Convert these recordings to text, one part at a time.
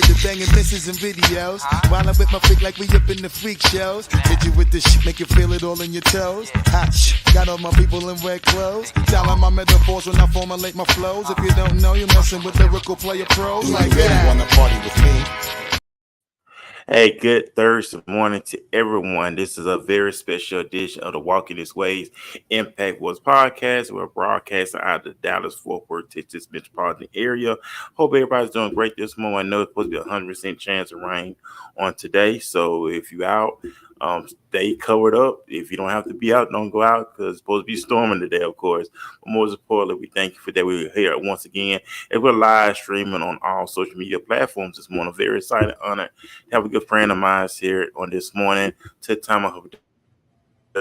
to the banging misses and videos. While I'm with my freak like we up in the freak shows. Hit you with the shit, make you feel it all in your toes. Hot shit, got all my people in red clothes. Styling my metaphors when I formulate my flows. If you don't know, you're messing with lyrical player pros like that. Wanna party with me? Hey, good Thursday morning to everyone. This is a very special edition of the Walking His Ways Impact Wars podcast. We're broadcasting out of the Dallas Fort Worth, Texas metropolitan area. Hope everybody's doing great this morning. I know it's supposed to be a 100% chance of rain on today. So if you out, stay covered up. If you don't have to be out, don't go out because it's supposed to be storming today, of course. But more importantly, we thank you for that. We're here once again. And we're live streaming on all social media platforms this morning. Very excited, honored to have a good friend of mine here on this morning. Took time out of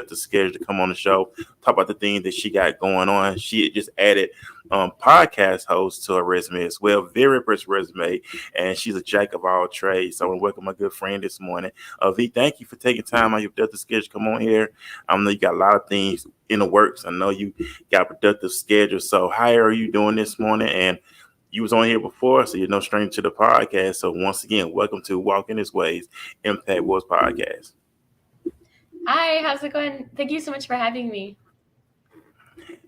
the schedule to come on the show, talk about the things that she got going on. She just added podcast host to her resume as well. Very impressive resume, and she's a jack of all trades. So I want to welcome my good friend this morning. V, thank you for taking time out of your productive schedule to come on here. I know you got a lot of things in the works. I know you got a productive schedule. So how are you doing this morning? And you was on here before, so you're no stranger to the podcast. So once again, welcome to Walking His Ways Impact Wars podcast. Hi, how's it going? Thank you so much for having me.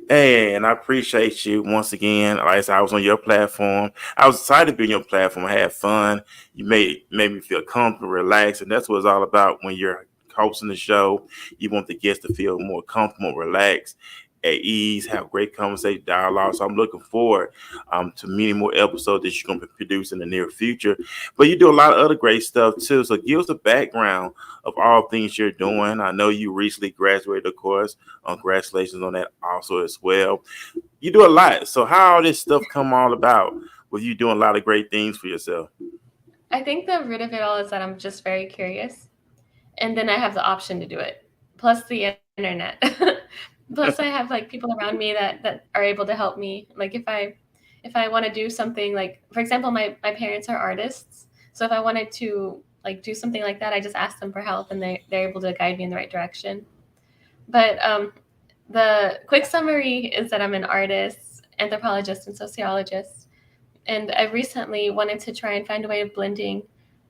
Hey, and I appreciate you once again. Like I said, I was on your platform. I was excited to be on your platform. I had fun. You made me feel comfortable, relaxed, and that's what it's all about when you're hosting the show. You want the guests to feel more comfortable, relaxed, at ease, have great conversation, dialogue. So I'm looking forward to many more episodes that you're going to produce in the near future. But you do a lot of other great stuff too. So give us a background of all things you're doing. I know you recently graduated, of course. Congratulations on that also as well. You do a lot. So how all this stuff come all about with you doing a lot of great things for yourself? I think the root of it all is that I'm just very curious. And then I have the option to do it. Plus the internet. Plus I have like people around me that are able to help me. Like if I want to do something, like for example, my parents are artists. So if I wanted to like do something like that, I just ask them for help and they're able to guide me in the right direction. But the quick summary is that I'm an artist, anthropologist, and sociologist. And I recently wanted to try and find a way of blending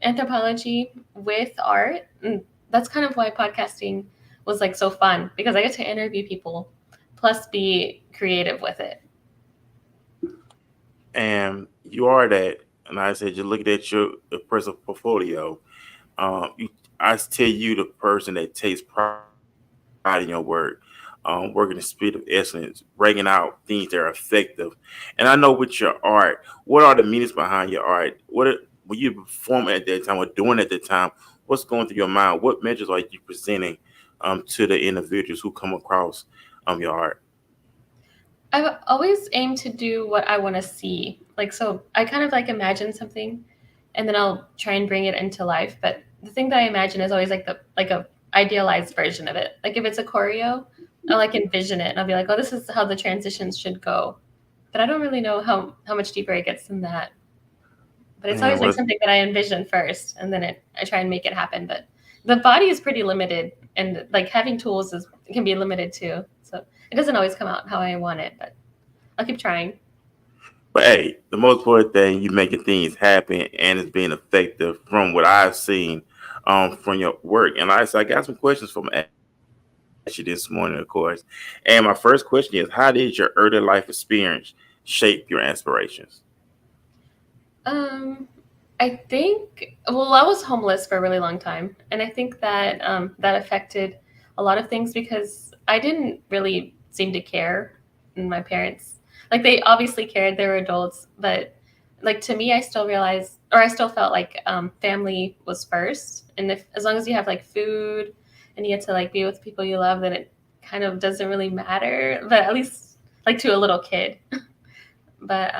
anthropology with art. And that's kind of why podcasting was like so fun, because I get to interview people plus be creative with it. And you are that. And I said, you're looking at your personal portfolio. I tell you, the person that takes pride in your work, working the spirit of excellence, bringing out things that are effective. And I know with your art, what are the meanings behind your art? When you perform at that time or doing at the time, what's going through your mind? What messages are you presenting to the individuals who come across your art? I've always aimed to do what I want to see. Like, so I kind of like imagine something and then I'll try and bring it into life. But the thing that I imagine is always like a idealized version of it. Like if it's a choreo, I'll like envision it and I'll be like, oh, this is how the transitions should go. But I don't really know how much deeper it gets than that. But it's always like something that I envision first and then I try and make it happen. But the body is pretty limited, and like having tools can be limited too. So it doesn't always come out how I want it, but I'll keep trying. But hey, the most important thing, you making things happen and it's being effective from what I've seen from your work. And I got some questions from you this morning, of course. And my first question is, how did your early life experience shape your aspirations? I think, well, I was homeless for a really long time. And I think that that affected a lot of things because I didn't really seem to care. And my parents, like they obviously cared, they were adults, but like to me, I still realized, or I still felt like family was first. And as long as you have like food and you get to like be with people you love, then it kind of doesn't really matter, but at least like to a little kid. But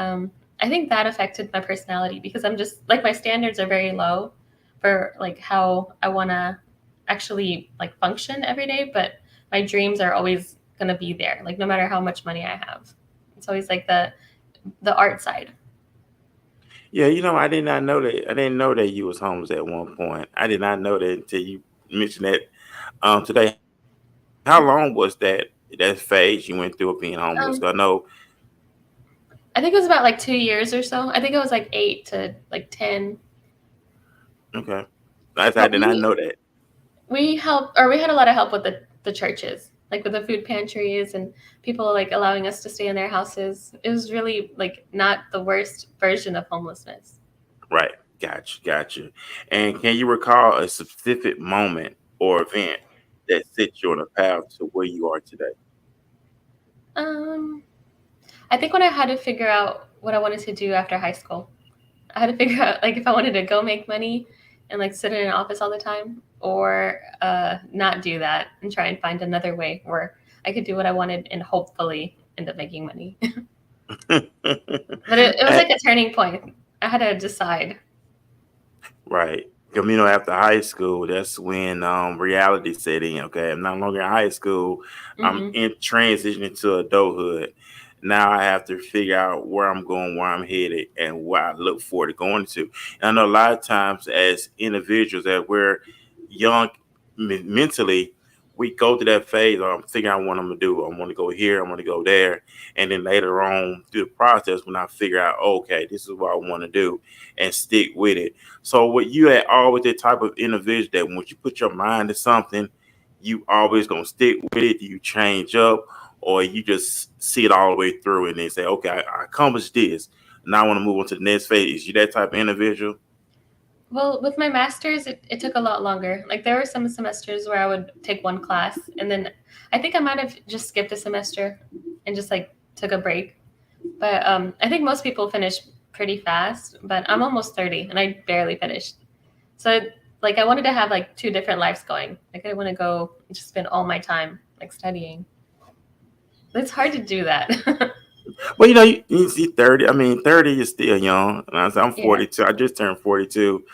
I think that affected my personality because I'm just like my standards are very low for like how I want to actually like function every day. But my dreams are always going to be there, like no matter how much money I have. It's always like the art side. Yeah, I did not know that. I didn't know that you was homeless at one point. I did not know that until you mentioned that today. How long was that phase you went through of being homeless? I know. I think it was about like 2 years or so. I think it was like 8 to like 10. Okay. I But did not know that. we had a lot of help with the churches, like with the food pantries and people like allowing us to stay in their houses. It was really like not the worst version of homelessness. Right. Got you. And can you recall a specific moment or event that set you on a path to where you are today? Um, I think when I had to figure out what I wanted to do after high school, I had to figure out like if I wanted to go make money and like sit in an office all the time, or not do that and try and find another way where I could do what I wanted and hopefully end up making money. But it was Eh, like a turning point. I had to decide. right. Because, after high school, that's when reality set in. Okay. I'm no longer in high school. I'm Hmm. in transitioning to adulthood. Now I have to figure out where I'm going, where I'm headed, and what I look forward to going to. And I know a lot of times as individuals that we're young mentally, we go through that phase. I'm figuring out what I'm gonna do. I want to go here. I want to go there. And then later on through the process, when I figure out, okay, this is what I want to do, and stick with it. So, what you had always the type of individual that once you put your mind to something, you always gonna stick with it. You change up, or you just see it all the way through and then say, okay, I accomplished this. Now I want to move on to the next phase. Is you that type of individual? Well, with my master's, it took a lot longer. Like there were some semesters where I would take one class and then I think I might have just skipped a semester and just like took a break. But I think most people finish pretty fast. But I'm almost 30 and I barely finished. So like I wanted to have like two different lives going. Like I want to go and just spend all my time like studying. It's hard to do that. Well, you see 30. I mean, 30 is still young. And I'm Yeah. 42. I just turned 42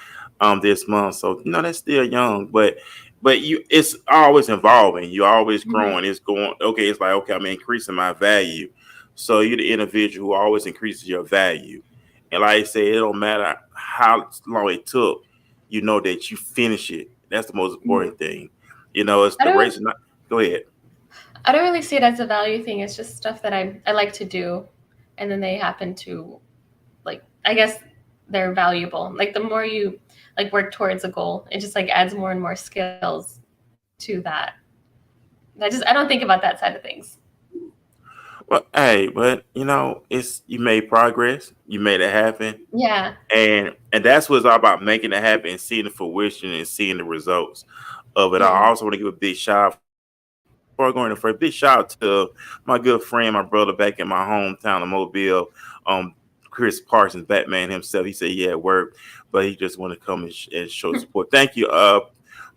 this month. So, that's still young. But it's always evolving. You're always Hmm. growing. It's going, okay, it's like, okay, I'm increasing my value. So you're the individual who always increases your value. And like I say, it don't matter how long it took, you know that you finish it. That's the most Hmm. important thing. It's I the race don't is not go ahead. I don't really see it as a value thing. It's just stuff that I like to do, and then they happen to like I guess they're valuable. Like the more you like work towards a goal, it just like adds more and more skills to that. I don't think about that side of things. Well, hey, but it's you made progress, you made it happen, Yeah. and that's what's all about making it happen, seeing the fruition and seeing the results of it all. I Yeah. also want to give a big shout out before going to first, big shout out to my good friend, my brother back in my hometown of Mobile, um, Chris Parsons, Batman himself. He said he had work, but he just wanted to come and show support. Thank you,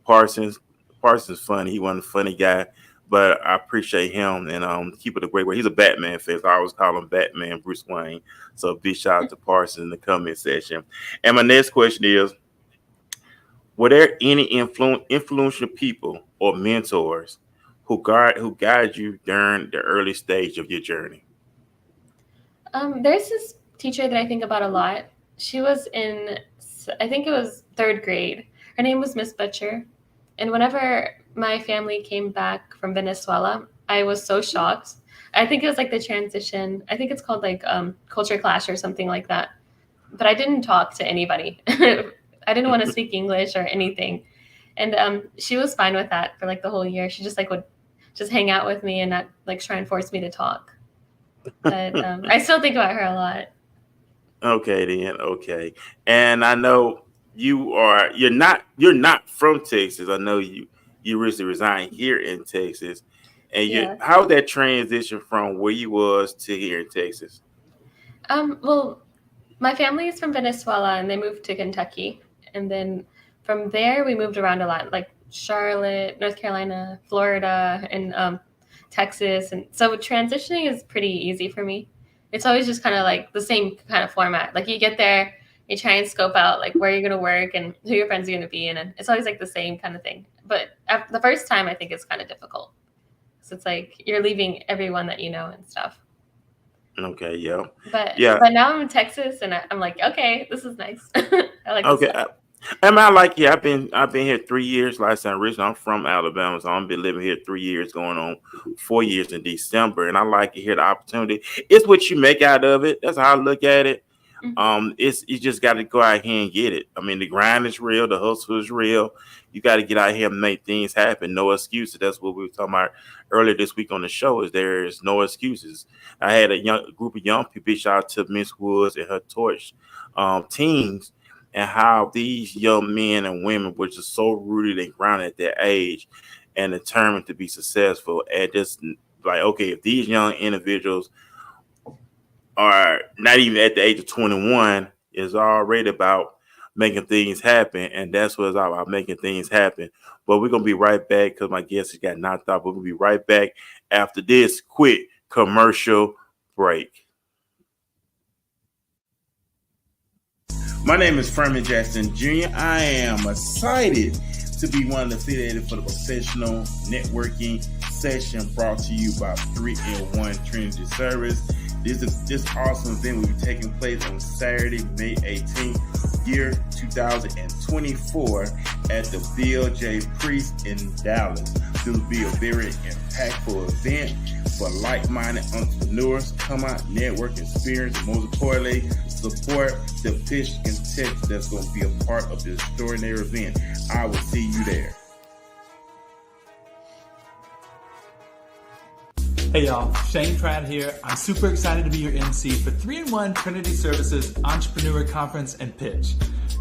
Parsons. Parsons funny. He wasn't a funny guy, but I appreciate him and keep it a great way. He's a Batman fan. So I always call him Batman Bruce Wayne. So big shout out to Parsons in the comment section. And my next question is: were there any influential people or mentors who guide you during the early stage of your journey? There's this teacher that I think about a lot. She was in, I think it was third grade. Her name was Miss Butcher. And whenever my family came back from Venezuela, I was so shocked. I think it was like the transition. I think it's called like culture clash or something like that. But I didn't talk to anybody. I didn't want to speak English or anything. And she was fine with that for like the whole year. She just like would just hang out with me and not like try and force me to talk. But I still think about her a lot. Okay, then. Okay, and I know you're not from Texas. I know you recently resigned here in Texas, and Yeah. how that transition from where you was to here in Texas? Well, my family is from Venezuela and they moved to Kentucky. And then from there, we moved around a lot, like Charlotte, North Carolina, Florida, and Texas. And so transitioning is pretty easy for me. It's always just kind of like the same kind of format. Like you get there, you try and scope out like where you're going to work and who your friends are going to be. And it's always like the same kind of thing. But the first time, I think it's kind of difficult. So it's like you're leaving everyone that you know and stuff. Okay, yeah, But yeah. but now I'm in Texas, and I'm like, okay, this is nice. I like this Okay, stuff. am I like you? I've been here 3 years. Like I said, originally I'm from Alabama, so I've been living here 3 years, going on 4 years in December, and I like to hear the opportunity. It's what you make out of it. That's how I look at it. Hmm. It's you just got to go out here and get it. I mean, the grind is real, the hustle is real. You got to get out here and make things happen. No excuses. That's what we were talking about earlier this week on the show. Is there is no excuses. I had a young group of young people. Shout out to Miss Woods and her torch teams, and how these young men and women were just so rooted and grounded at their age, and determined to be successful. And just like, okay, if these young individuals are not even at the age of 21, is already about making things happen. And that's what it's all about, making things happen. But we're going to be right back because my guest has got knocked out. We're going to be right back after this quick commercial break. My name is Furman Jackson Jr. I am excited to be one of the affiliated for the professional networking session brought to you by 3-in-1 Trinity Service. This awesome event will be taking place on Saturday, May 18th, year 2024 at the Bill J. Priest in Dallas. This will be a very impactful event for like-minded entrepreneurs. Come out, network, experience, and most importantly, support the pitch contest that's going to be a part of this extraordinary event. I will see you there. Hey y'all, Shane Pratt here. I'm super excited to be your MC for 3-in-1 Trinity Services Entrepreneur Conference and Pitch.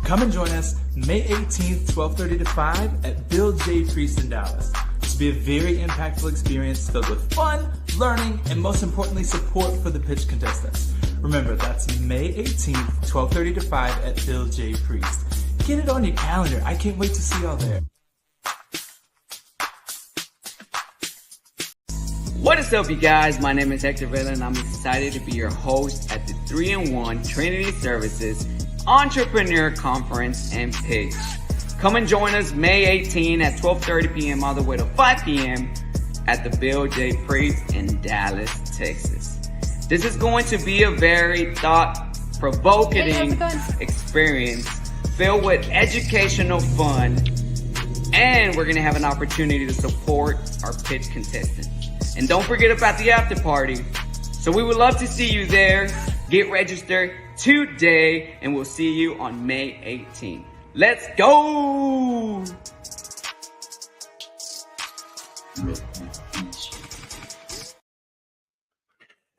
Come and join us May 18th, 12:30 to 5 at Bill J. Priest in Dallas. This will be a very impactful experience filled with fun, learning, and most importantly, support for the pitch contestants. Remember, that's May 18th, 12:30 to 5 at Bill J. Priest. Get it on your calendar. I can't wait to see y'all there. What is up, you guys? My name is Hector Vela, and I'm excited to be your host at the 3-in-1 Trinity Services Entrepreneur Conference and Pitch. Come and join us May 18 at 12:30 p.m. all the way to 5 p.m. at the Bill J. Priest in Dallas, Texas. This is going to be a very thought-provoking experience filled with educational fun, and we're going to have an opportunity to support our pitch contestants. And don't forget about the after party. So we would love to see you there. Get registered today, and we'll see you on May 18th. Let's go!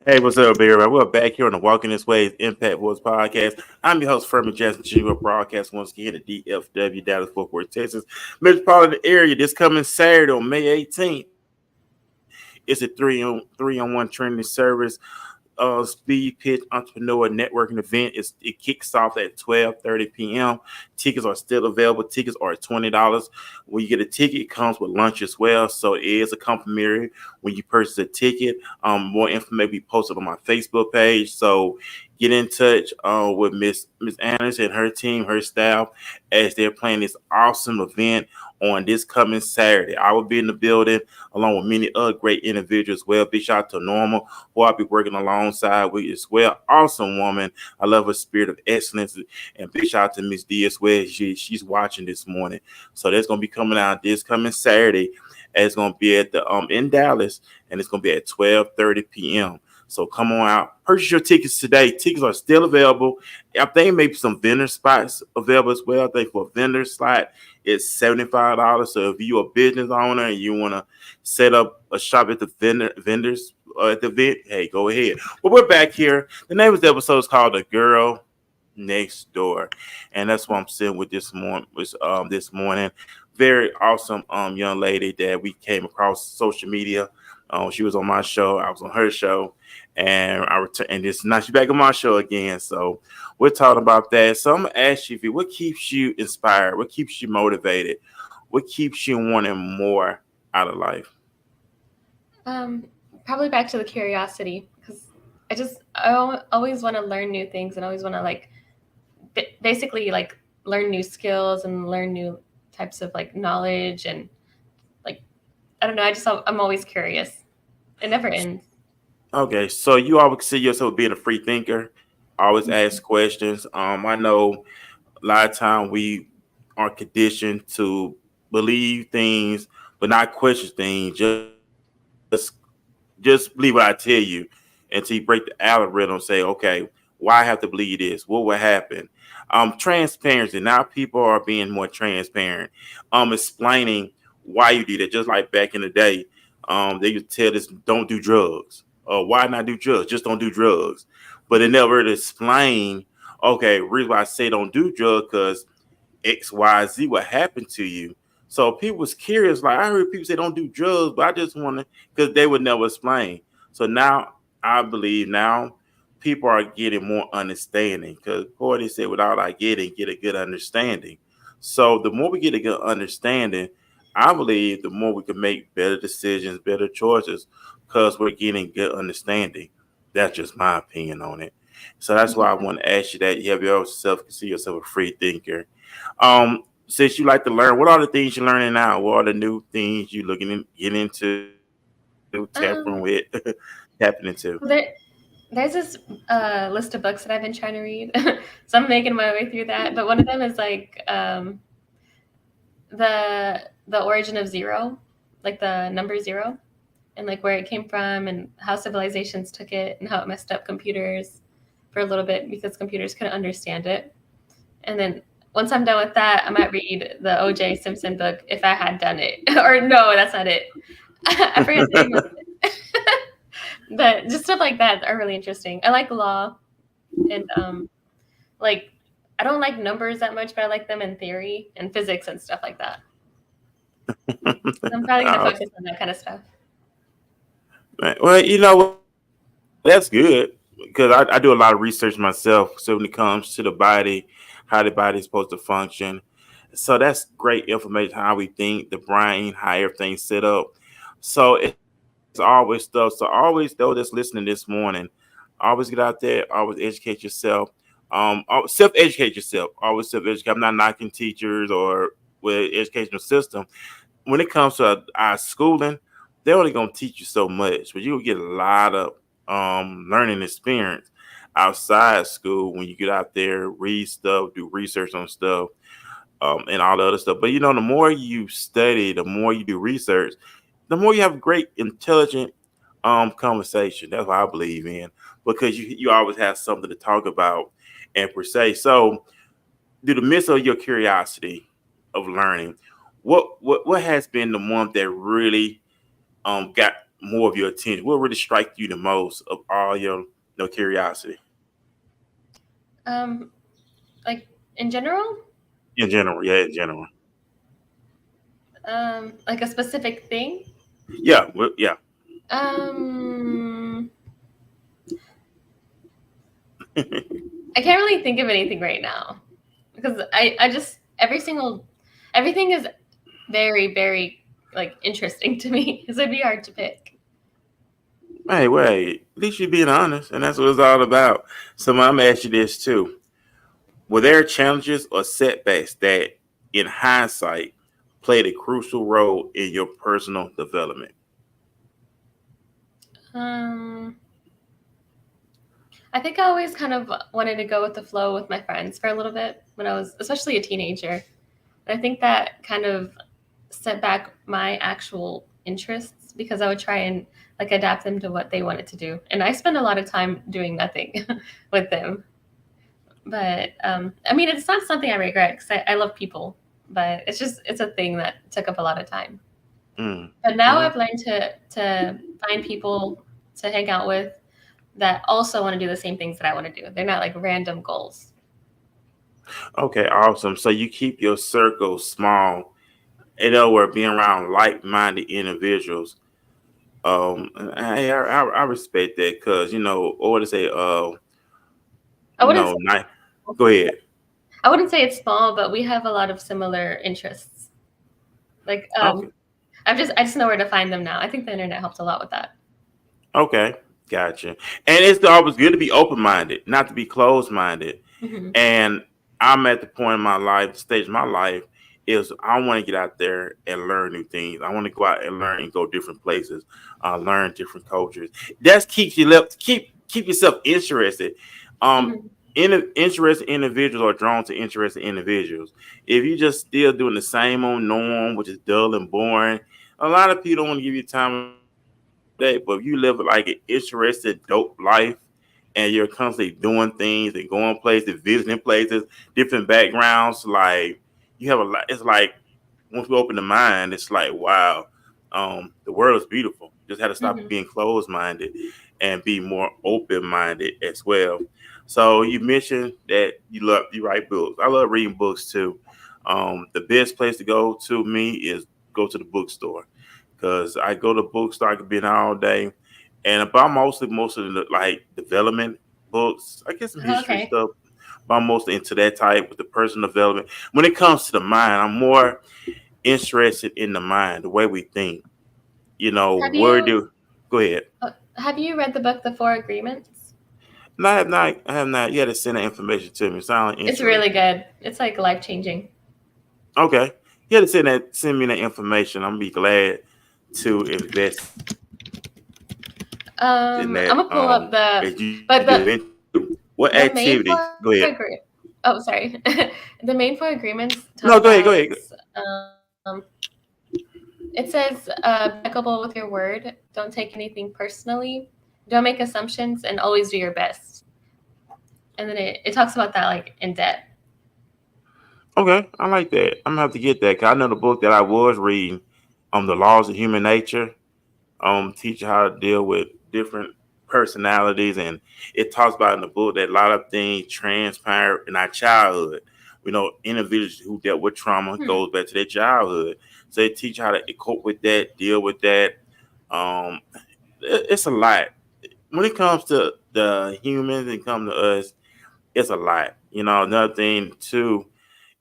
Hey, what's up, everybody? We're back here on the Walking This Way Impact Voice podcast. I'm your host, Furman Jackson Jr. Broadcast once again at DFW, Dallas, Fort Worth, Texas, metropolitan area. This coming Saturday on May 18th. It's a 3-on-1 Trinity Service speed pitch entrepreneur networking event. It kicks off at 12:30 p.m. Tickets are still available. Tickets are $20. When you get a ticket, it comes with lunch as well. So it is a complimentary when you purchase a ticket. More information will be posted on my Facebook page. So get in touch with Miss Anderson and her team, her staff, as they're playing this awesome event on this coming Saturday. I will be in the building along with many other great individuals as well. Big shout out to Norma, who I'll be working alongside with as well. Awesome woman. I love her spirit of excellence. And big shout out to Miss D as well. She's watching this morning. So that's going to be coming out this coming Saturday. And it's going to be at the in Dallas, and it's going to be at 12:30 p.m. So come on out, purchase your tickets today. Tickets are still available. I think maybe some vendor spots available as well. I think for a vendor slot, it's $75. So if you're a business owner and you want to set up a shop at the vendors at the event, hey, go ahead. But we're back here. The name of the episode is called "The Girl Next Door," and that's what I'm sitting with this morning. Very awesome young lady that we came across social media. She was on my show. I was on her show. And I returned, and this now she's back on my show again. So we're talking about that. So I'm gonna ask you, what keeps you inspired? What keeps you motivated? What keeps you wanting more out of life? Probably back to the curiosity, because I always want to learn new things, and always want to basically learn new skills and learn new types of knowledge, and I don't know. I'm always curious. It never ends. Okay, so you always see yourself being a free thinker, always ask questions. I know a lot of time we are conditioned to believe things, but not question things. Just believe what I tell you until you break the algorithm and say, okay, Why I have to believe this? What would happen? Transparency. Now people are being more transparent. Explaining why you did it. Just like back in the day, they used to tell us don't do drugs. Why not do drugs? Just don't do drugs. But they never explain. Okay, reason why I say don't do drugs because X, Y, Z, what happened to you. So people was curious. Like I heard people say don't do drugs, but I just want to because they would never explain. So now I believe now people are getting more understanding because Cordy said without I getting get a good understanding. So the more we get a good understanding, I believe the more we can make better decisions, better choices because we're getting good understanding. That's just my opinion on it. So that's why I Yeah. want to ask you that you have yourself consider yourself a free thinker. Since you like to learn, what are the things you're learning now? What are the new things you looking in, get into, tapping with, Um, tapping into? there, there's this list of books that I've been trying to read, so I'm making my way through that. But one of them is like the origin of zero, like the number zero, and like where it came from and how civilizations took it and how it messed up computers for a little bit because computers couldn't understand it. And then once I'm done with that, I might read the O.J. Simpson book if I had done it. Or no, that's not it. I forget the name of it. But just stuff like that are really interesting. I like law and like I don't like numbers that much, but I like them in theory and physics and stuff like that. I'm probably gonna Uh, focus on that kind of stuff. well, you know what? That's good because I do a lot of research myself. So when it comes to the body, how the body is supposed to function, so that's great information. How we think, the brain, how everything's set up. So it's always stuff. So always those that's listening this morning, always get out there, always educate yourself. Self educate yourself. Always self educate. I'm not knocking teachers or with educational system when it comes to our schooling, they're only gonna teach you so much, but you'll get a lot of learning experience outside school when you get out there, read stuff, do research on stuff, and all the other stuff. But you know, the more you study, the more you do research, the more you have great, intelligent conversation. That's what I believe in because you always have something to talk about and per se. So, through the midst of your curiosity of learning, what has been the one that really got more of your attention? What really strike you the most of all your curiosity Um, like in general, in general? Yeah, in general. like a specific thing. Yeah, well, yeah. Um, I can't really think of anything right now because I just everything is very, very like interesting to me. So it'd be hard to pick. Hey, wait. At least you're being honest, and that's what it's all about. So I'm gonna ask you this too: were there challenges or setbacks that, in hindsight, played a crucial role in your personal development? Um, I think I always kind of wanted to go with the flow with my friends for a little bit when I was, especially a teenager. And I think that kind of set back my actual interests because I would try and like adapt them to what they wanted to do. And I spend a lot of time doing nothing with them. But I mean, it's not something I regret because I love people, but it's a thing that took up a lot of time. Mm. But now Mm. I've learned to find people to hang out with that also want to do the same things that I want to do. They're not like random goals. Okay, awesome. So you keep your circle small. In other words, being around like-minded individuals. I respect that because or to say, I wouldn't say, nice. Go ahead. I wouldn't say it's small, but we have a lot of similar interests. Like Okay. I just know where to find them now. I think the internet helped a lot with that. Okay. Gotcha. And it's always good to be open-minded, not to be closed-minded. Hmm. And I'm at the point in my life, stage of my life, is I want to get out there and learn new things. I want to go out and learn and go different places, learn different cultures. That keeps you left keep yourself interested. Um, Hmm. Interested individuals are drawn to interested individuals. If you just still doing the same old norm, which is dull and boring, a lot of people don't want to give you time of day. But if you live like an interested, dope life, and you're constantly doing things and going places, visiting places, different backgrounds. Like you have a lot. It's like once we open the mind, it's like wow, the world is beautiful. Just had to stop Hmm. being closed minded and be more open minded as well. So you mentioned that you write books. I love reading books too. The best place to go to me is go to the bookstore because I go to the bookstore. I could be in there all day, and about most of the like development books. I get some history Okay. stuff, but I'm mostly into that type with the personal development. When it comes to the mind, I'm more interested in the mind, the way we think. Have Where you do go ahead. have you read the book The Four Agreements? No, I have not. I have not. You had to send that information to me. Sound It's really interesting. good. It's like life changing. Okay. You had to send me that information. I'm gonna be glad to invest in I'm that. gonna pull up the, As you but get into what the main activities? four Go ahead. agree. Oh, sorry. The main four agreements talk No, go ahead. Go about. ahead. Um, it says, be impeccable with your word. Don't take anything personally. Don't make assumptions, and always do your best. And then it talks about that like in depth. Okay, I like that. I'm gonna have to get that. 'Cause I know the book that I was reading, the laws of human nature. Teach you how to deal with different personalities, and it talks about in the book that a lot of things transpire in our childhood. Individuals who dealt with trauma Hmm. goes back to their childhood, so they teach how to cope with that, deal with that. Um, it's a lot when it comes to the humans and come to us. It's a lot. Another thing too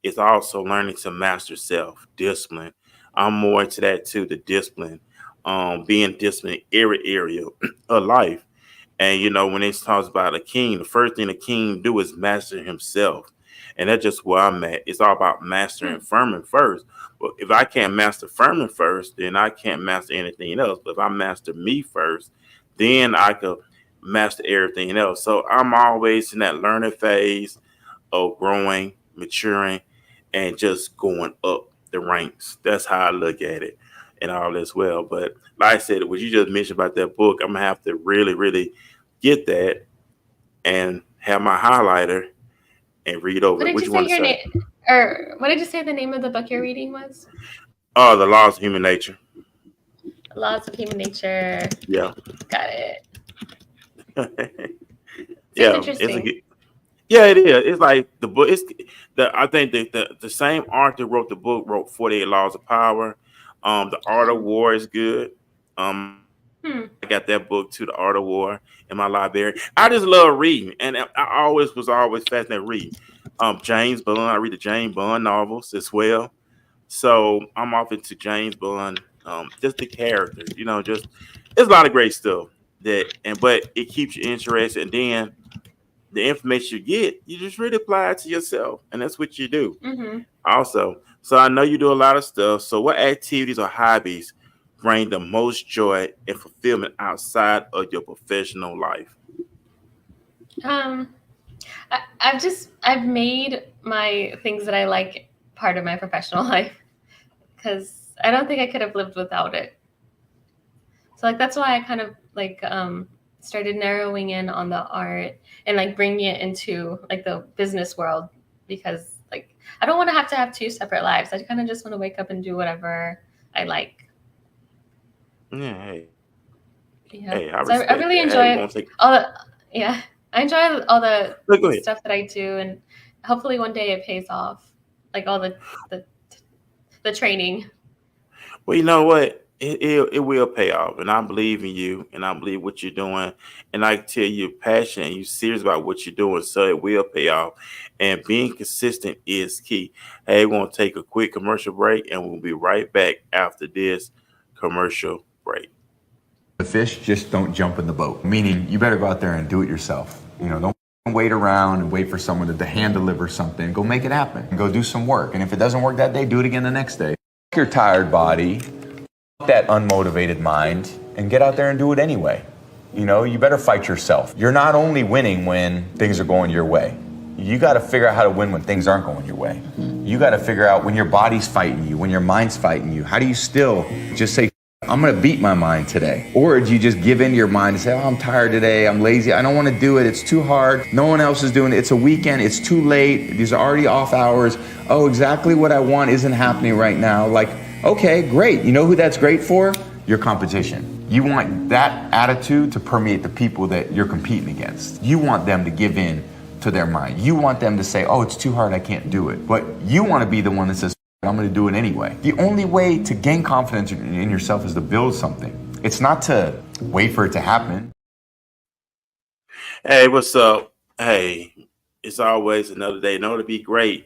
is also learning to master self discipline. I'm more into that too, the discipline, being disciplined in every area of life. And when it talks about a king, the first thing a king do is master himself. And that's just where I'm at. It's all about mastering Hmm. Furman first. But if I can't master Furman first, then I can't master anything else. But if I master me first, then I could master everything else. So I'm always in that learning phase of growing, maturing, and just going up the ranks. That's how I look at it and all as well. But like I said, what you just mentioned about that book, I'm gonna have to really, really get that and have my highlighter and read over What it. did What you you say want to your say? name, or what did you say the name of the book you're reading was? Oh, the laws of human nature. Laws of Human Nature. Yeah. Got it. Seems Yeah. It's a interesting. good. Yeah, it is. It's like the book. I think the same author wrote the book, wrote 48 Laws of Power. The Art of Oh. War is good. Hmm. I got that book too, The Art of War, in my library. I just love reading, and I always fascinated reading. James Bond. I read the James Bond novels as well. So I'm off into James Bond. Just the characters, just it's a lot of great stuff but it keeps you interested, and then the information you get, you just really apply it to yourself, and that's what you do. Mm-hmm. Also, so I know you do a lot of stuff. So what activities or hobbies bring the most joy and fulfillment outside of your professional life? Um, I've made my things that I like part of my professional life because I don't think I could have lived without it. So like that's why I kind of like started narrowing in on the art and like bringing it into like the business world because like I don't want to have two separate lives. I kind of just want to wake up and do whatever I like. Yeah, Yeah. I So I respect really that. Hey, we're enjoy gonna take. all the yeah. I enjoy all the Look, go ahead. stuff that I do and hopefully one day it pays off. Like all the the training. Well, you know what? It will pay off, and I believe in you, and I believe what you're doing, and I can tell you're passionate, and you're serious about what you're doing, so it will pay off. And being consistent is key. Hey, we're gonna take a quick commercial break, and we'll be right back after this commercial break. The fish just don't jump in the boat. Meaning, you better go out there and do it yourself. Don't wait around and wait for someone to hand deliver something. Go make it happen. And go do some work. And if it doesn't work that day, do it again the next day. Your tired body, that unmotivated mind, and get out there and do it anyway. You better fight yourself. You're not only winning when things are going your way. You got to figure out how to win when things aren't going your way. You got to figure out when your body's fighting you, when your mind's fighting you. How do you still just say I'm going to beat my mind today? Or do you just give in to your mind and say, oh, I'm tired today, I'm lazy, I don't want to do it, it's too hard, no one else is doing it, it's a weekend, it's too late, these are already off hours, oh, exactly what I want isn't happening right now. Like, okay, great. You know who that's great for? Your competition. You want that attitude to permeate the people that you're competing against. You want them to give in to their mind. You want them to say, oh, it's too hard, I can't do it. But you want to be the one that says, I'm going to do it anyway. The only way to gain confidence in yourself is to build something. It's not to wait for it to happen. Hey, what's up? Hey, it's always another day. In order to be great,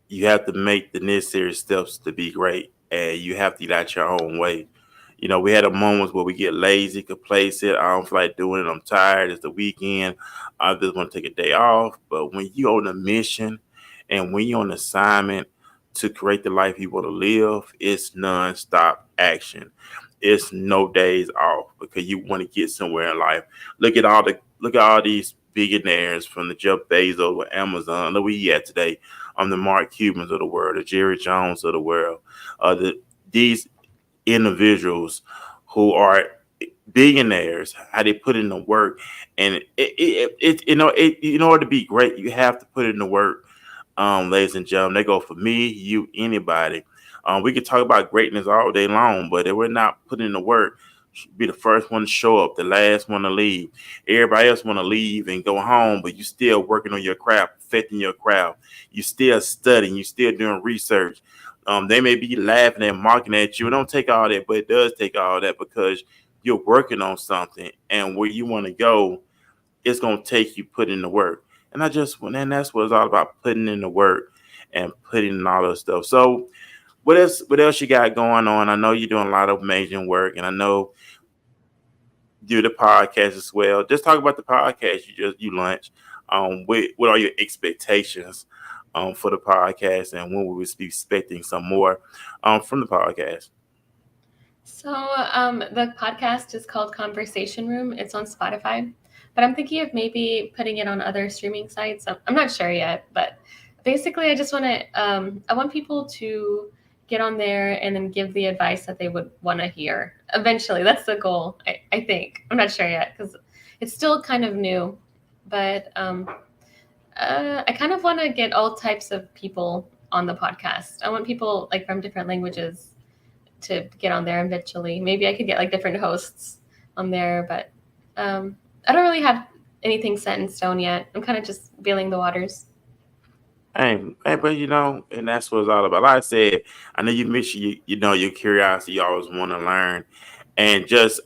you have to make the necessary steps to be great, and you have to get out your own way. We had a moments where we get lazy, complacent. I don't feel like doing it. I'm tired. It's the weekend. I just want to take a day off. But when you're on a mission and when you're on assignment to create the life you want to live, it's non-stop action. It's no days off because you want to get somewhere in life. Look at all these billionaires from the Jeff Bezos with Amazon. Look where he at today. I'm the Mark Cubans of the world, the Jerry Jones of the world. These individuals who are billionaires, how they put in the work, and in order to be great, you have to put in the work. Ladies and gentlemen, they go for me, you, anybody. We could talk about greatness all day long, but if we're not putting in the work, be the first one to show up, the last one to leave. Everybody else want to leave and go home, but you still working on your craft, perfecting your craft. You still studying, you still doing research. They may be laughing and mocking at you. It don't take all that, but it does take all that because you're working on something, and where you want to go, it's gonna take you putting in the work. And that's what it's all about, putting in the work and putting in all this stuff. So what else? What else you got going on? I know you're doing a lot of amazing work, and I know do the podcast as well. Just talk about the podcast you launched. What are your expectations for the podcast, and when we will be expecting some more from the podcast? So the podcast is called Conversation Room. It's on Spotify, but I'm thinking of maybe putting it on other streaming sites. I'm not sure yet, but basically, I just want to. I want people to get on there and then give the advice that they would want to hear. Eventually, that's the goal. I think. I'm not sure yet because it's still kind of new, but I kind of want to get all types of people on the podcast. I want people like from different languages to get on there eventually. Maybe I could get like different hosts on there, but I don't really have anything set in stone yet. I'm kind of just feeling the waters. Hey, but and that's what it's all about. Like I said, I know you mentioned your curiosity, you always want to learn, and just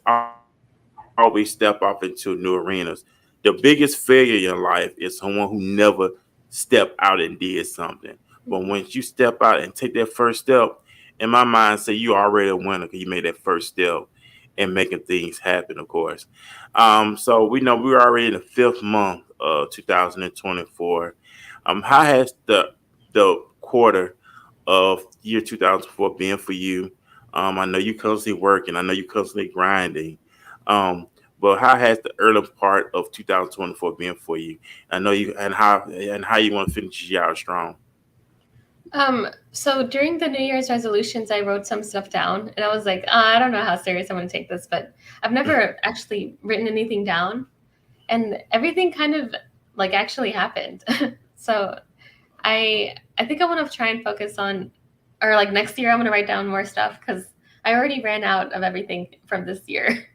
always step off into new arenas. The biggest failure in your life is someone who never stepped out and did something. But once you step out and take that first step, in my mind, say you already a winner because you made that first step and making things happen, of course. So we know we're already in the fifth month of 2024. How has the quarter of year 2004 been for you? I know you constantly working. I know you constantly grinding. But how has the early part of 2024 been for you? I know you and how you want to finish the year out strong. So during the New Year's resolutions, I wrote some stuff down, and I was like, I don't know how serious I'm going to take this, but I've never actually written anything down, and everything kind of like actually happened. So I think I want to try and focus on, or like next year, I'm going to write down more stuff because I already ran out of everything from this year.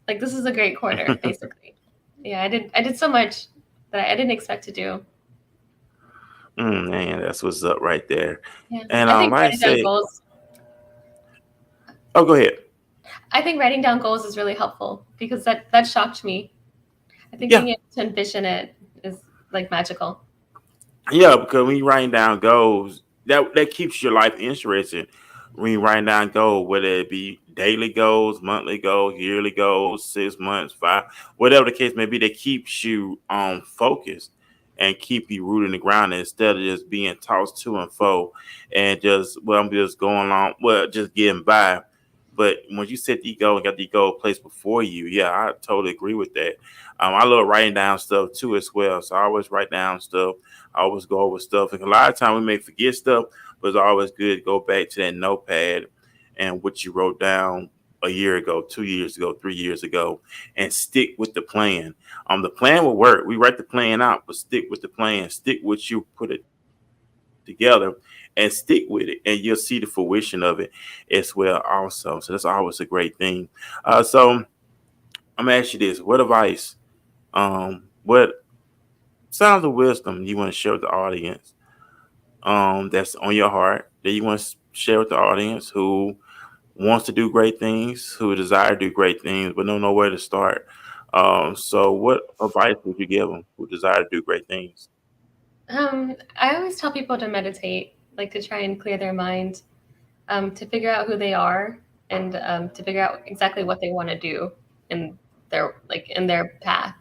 Like this is a great quarter, basically. Yeah, I did so much that I didn't expect to do. Man, that's what's up right there. Yeah, And I think like I writing down said, goals. oh, go ahead. I think writing down goals is really helpful because that shocked me. I think Yeah, being able to envision it is like magical. yeah, because when you're writing down goals, that keeps your life interesting. When you're writing down goals, whether it be daily goals, monthly goals, yearly goals, 6 months, five, whatever the case may be, that keeps you on focus and keep you rooted in the ground instead of just being tossed to and fro and I'm just going along, just getting by. But when you set the goal and got the goal placed before you, yeah, I totally agree with that. I love writing down stuff too as well. So I always write down stuff. I always go over stuff. And a lot of times we may forget stuff, but it's always good to go back to that notepad and what you wrote down a year ago, 2 years ago, 3 years ago, and stick with the plan. The plan will work. We write the plan out, but stick with the plan. Stick with you, put it together, and stick with it, and you'll see the fruition of it as well. Also, so that's always a great thing. So I'm gonna ask you this: what advice, what sounds of wisdom you want to share with the audience? That's on your heart that you want to share with the audience who wants to do great things, who desire to do great things, but don't know where to start. So what advice would you give them who desire to do great things? I always tell people to meditate, like to try and clear their mind, to figure out who they are, and to figure out exactly what they want to do in their path,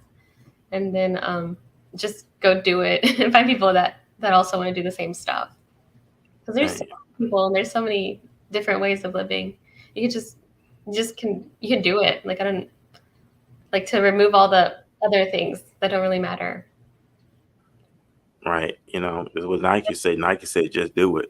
and then just go do it and find people that also want to do the same stuff. Because there's so many people and there's so many different ways of living. You can you can do it. Like I don't like to remove all the other things that don't really matter. Right. It's what Nike said. Nike said, just do it.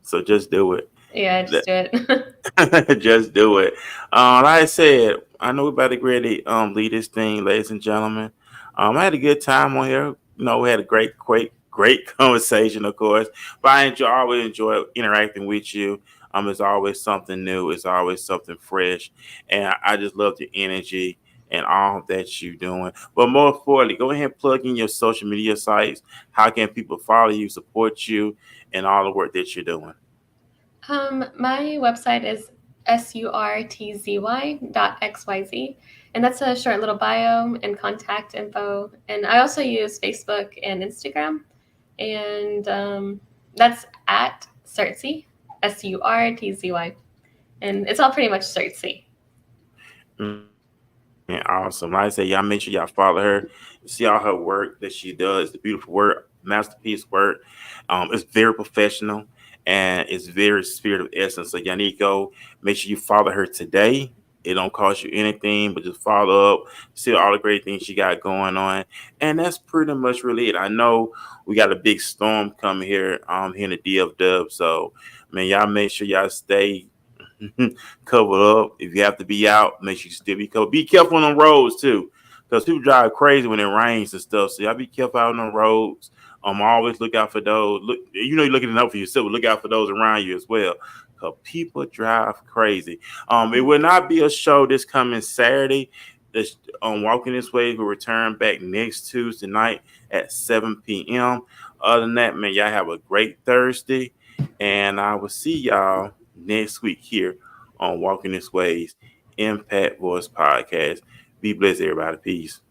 So just do it. Yeah, just do it. Just do it. Like I said, I know we're about to really lead this thing, ladies and gentlemen. I had a good time on here. We had a great conversation, of course. But always enjoy interacting with you. It's always something new. It's always something fresh, and I just love the energy and all that you're doing. But more importantly, go ahead and plug in your social media sites. How can people follow you, support you, and all the work that you're doing? My website is surtzy.xyz, and that's a short little bio and contact info. And I also use Facebook and Instagram, and that's at Surtzy, surtzy, and it's all pretty much Surtzy. Yeah, awesome. Like I say, y'all make sure y'all follow her, see all her work that she does, the beautiful work, masterpiece work. It's very professional and it's very spirit of essence. So y'all need to go make sure you follow her today. It don't cost you anything, but just follow up, see all the great things she got going on. And that's pretty much really it. I know we got a big storm coming here, here in the DFW. So man, y'all make sure y'all stay covered up. If you have to be out, make sure you still be covered. Be careful on the roads too, because people drive crazy when it rains and stuff. So y'all be careful out on the roads. Always look out for those. You're looking out for yourself, but look out for those around you as well, because people drive crazy. It will not be a show this coming Saturday. This Walking This Way will return back next Tuesday night at 7 p.m. Other than that, man, y'all have a great Thursday, and I will see y'all next week here on Walking This Way's Impact Voice Podcast. Be blessed, everybody. Peace.